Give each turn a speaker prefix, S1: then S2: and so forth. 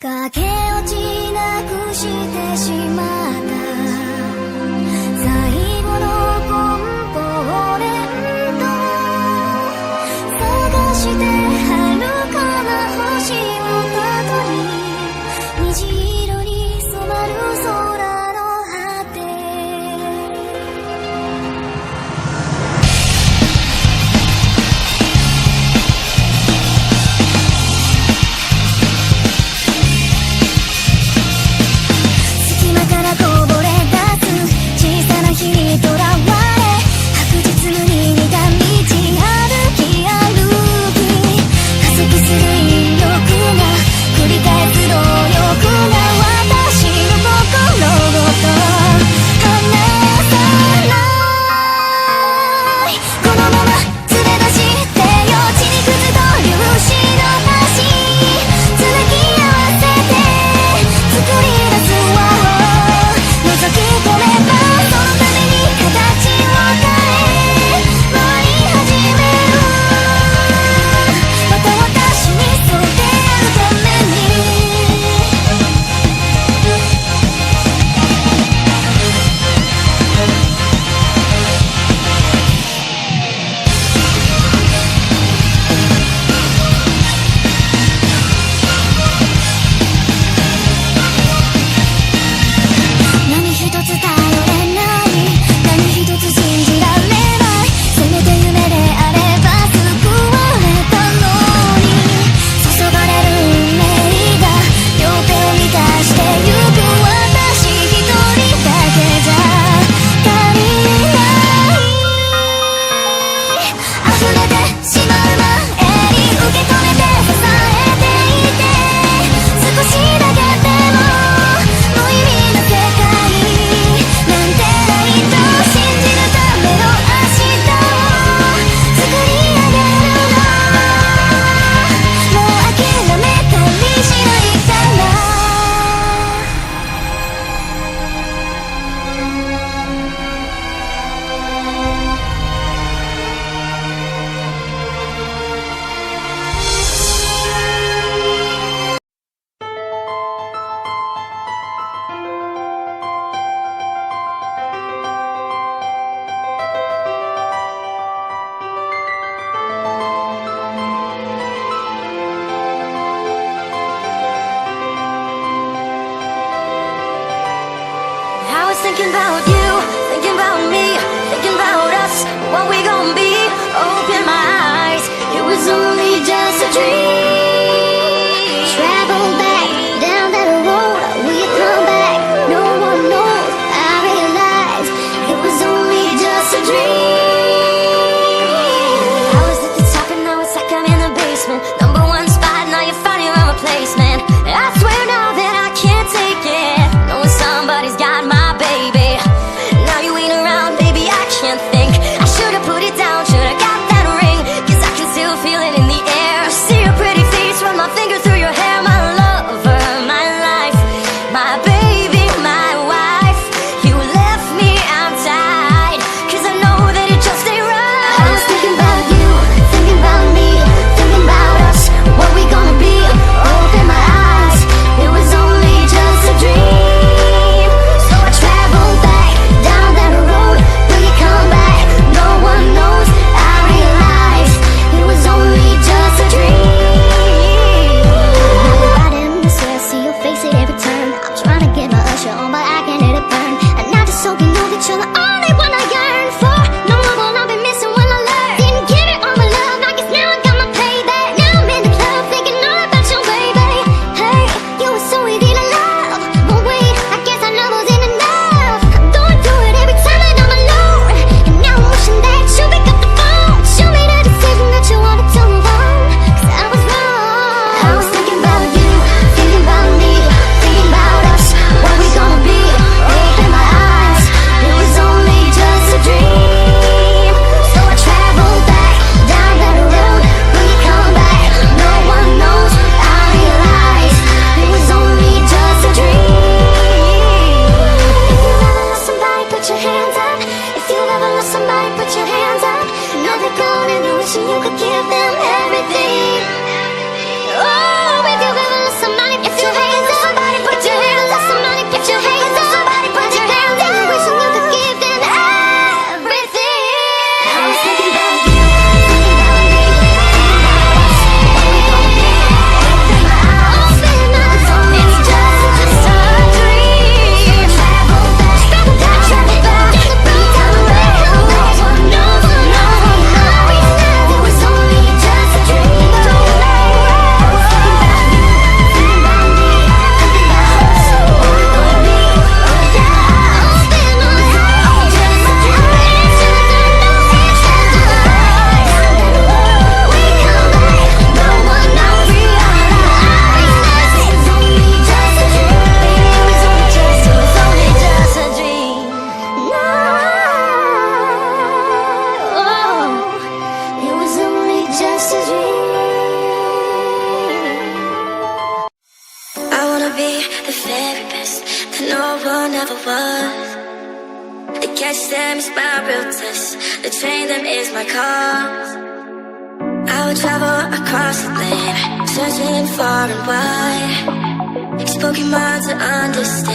S1: 駆け落ちなくしてしまった最後のコンポーネント探して遥かな星をたどり虹色に染まる空の果て隙間からこぼれ出す小さな火にとらわれ白日無に似た道歩き加速する引力が繰り返す動力が私の心ごと離さないこのまま連れ出してよ血肉と粒子の足つなぎ合わせて作り出す輪を覗き込めばそのために形を変え回り始めるまた私にそう出会うために何一つ頼れない何一つ信じられないせめて夢であれば救われたのに注がれる運命が両手を満たしてゆく私一人だけじゃ足りない溢れてしまう前に受け止めて支えていて少しだけでも無意味な世界なんてないと信じるための明日を作り上げるのもう諦めたりしないからI was thinking about you, thinking about me, thinking about us, what we gon' be. Open my eyes, it was only just a dream. Travel back down that road, will you come back? No one knows. I realized it was only just a dream. I was at the top and now it's like I'm in the basement. Number one spot, now you're finding my replacement. I swear now that I can't take it, knowing somebody's got my baby. Now you ain't around, baby, I can't think. I should've put it down, should've got that ring, 'cause I can still feel it in the air. See your pretty face wanna be the very best that no one ever was. To catch them is my real test, to train them is my cause. I would travel across the land, searching far and wide, spoken mind to understand.